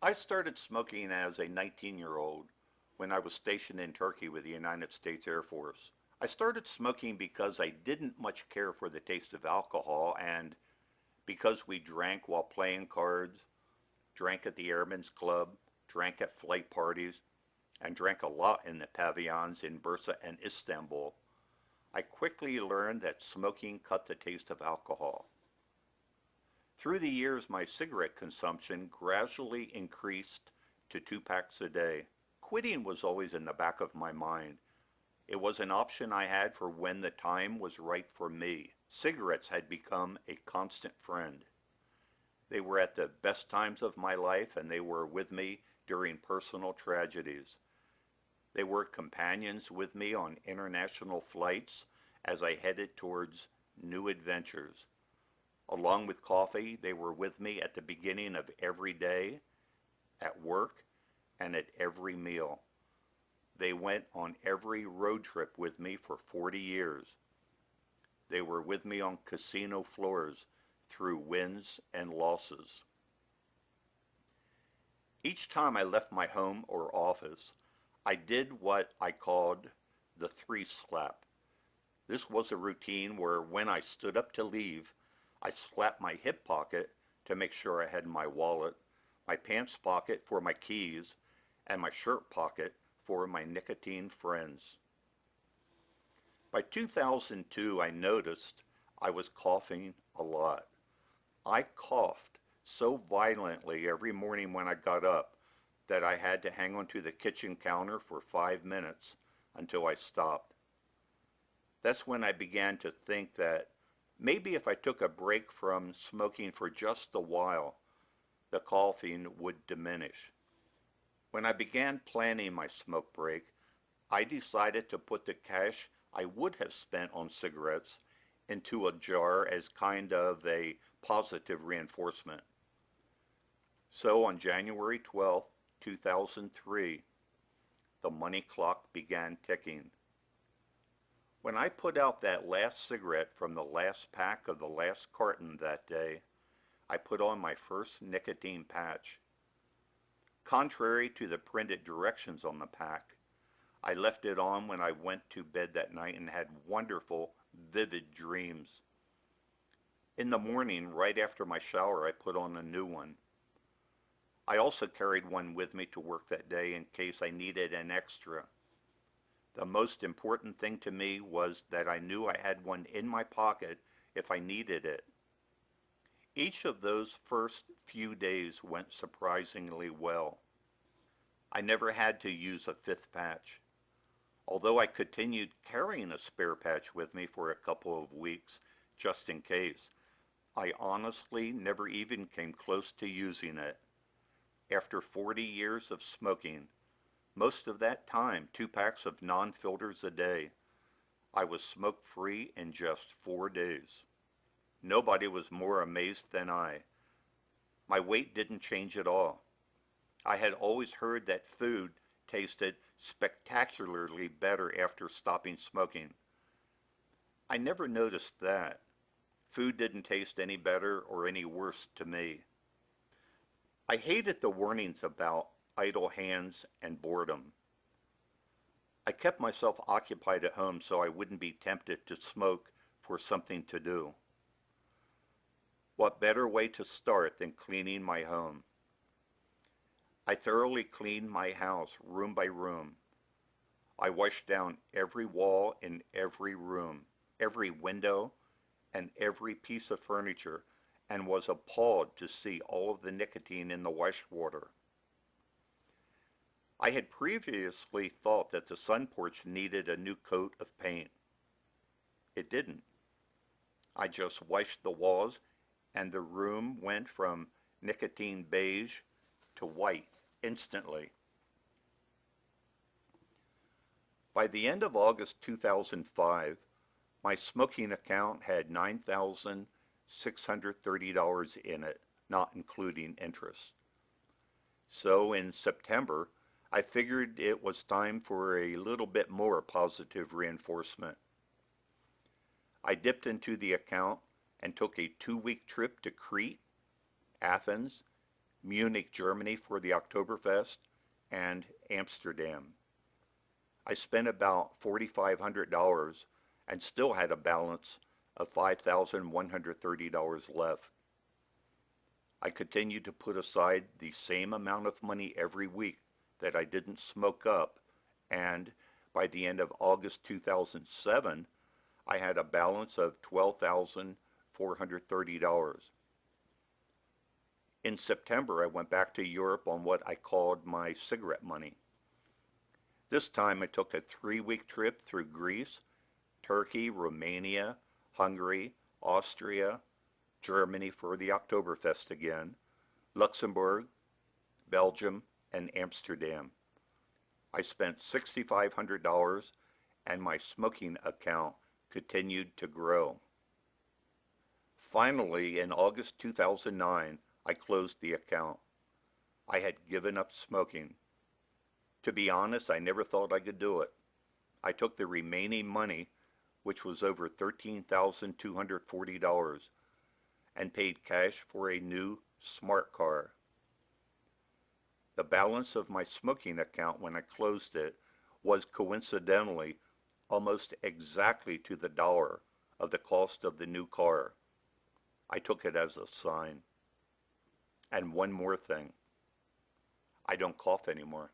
I started smoking as a 19-year-old when I was stationed in Turkey with the United States Air Force. I started smoking because I didn't much care for the taste of alcohol and because we drank while playing cards, drank at the Airmen's Club, drank at flight parties, and drank a lot in the pavilions in Bursa and Istanbul. I quickly learned that smoking cut the taste of alcohol. Through the years, my cigarette consumption gradually increased to 2 packs a day. Quitting was always in the back of my mind. It was an option I had for when the time was right for me. Cigarettes had become a constant friend. They were at the best times of my life and they were with me during personal tragedies. They were companions with me on international flights as I headed towards new adventures. Along with coffee, they were with me at the beginning of every day, at work, and at every meal. They went on every road trip with me for 40 years. They were with me on casino floors through wins and losses. Each time I left my home or office, I did what I called the three slap. This was a routine where when I stood up to leave, I slapped my hip pocket to make sure I had my wallet, my pants pocket for my keys, and my shirt pocket for my nicotine friends. By 2002, I noticed I was coughing a lot. I coughed so violently every morning when I got up that I had to hang onto the kitchen counter for 5 minutes until I stopped. That's when I began to think that maybe if I took a break from smoking for just a while, the coughing would diminish. When I began planning my smoke break, I decided to put the cash I would have spent on cigarettes into a jar as kind of a positive reinforcement. So on January 12, 2003, the money clock began ticking. When I put out that last cigarette from the last pack of the last carton that day, I put on my first nicotine patch. Contrary to the printed directions on the pack, I left it on when I went to bed that night and had wonderful, vivid dreams. In the morning, right after my shower, I put on a new one. I also carried one with me to work that day in case I needed an extra. The most important thing to me was that I knew I had one in my pocket if I needed it. Each of those first few days went surprisingly well. I never had to use a fifth patch. Although I continued carrying a spare patch with me for a couple of weeks, just in case, I honestly never even came close to using it. After 40 years of smoking, most of that time 2 packs of non-filters a day, I was smoke-free in just 4 days. Nobody was more amazed than I. My weight didn't change at all. I had always heard that food tasted spectacularly better after stopping smoking. I never noticed that. Food didn't taste any better or any worse to me. I hated the warnings about idle hands and boredom. I kept myself occupied at home so I wouldn't be tempted to smoke for something to do. What better way to start than cleaning my home? I thoroughly cleaned my house room by room. I washed down every wall in every room, every window, and every piece of furniture, and was appalled to see all of the nicotine in the wash water. I had previously thought that the sun porch needed a new coat of paint. It didn't. I just washed the walls and the room went from nicotine beige to white instantly. By the end of August 2005, my smoking account had $9,630 in it, not including interest. So in September, I figured it was time for a little bit more positive reinforcement. I dipped into the account and took a 2-week trip to Crete, Athens, Munich, Germany for the Oktoberfest, and Amsterdam. I spent about $4,500 and still had a balance of $5,130 left. I continued to put aside the same amount of money every week that I didn't smoke up, and by the end of August 2007, I had a balance of $12,430. In September, I went back to Europe on what I called my cigarette money. This time I took a 3-week trip through Greece, Turkey, Romania, Hungary, Austria, Germany for the Oktoberfest again, Luxembourg, Belgium, and Amsterdam. I spent $6,500 and my smoking account continued to grow. Finally, in August 2009, I closed the account. I had given up smoking. To be honest, I never thought I could do it. I took the remaining money, which was over $13,240, and paid cash for a new smart car. The balance of my smoking account when I closed it was coincidentally almost exactly to the dollar of the cost of the new car. I took it as a sign. And one more thing. I don't cough anymore.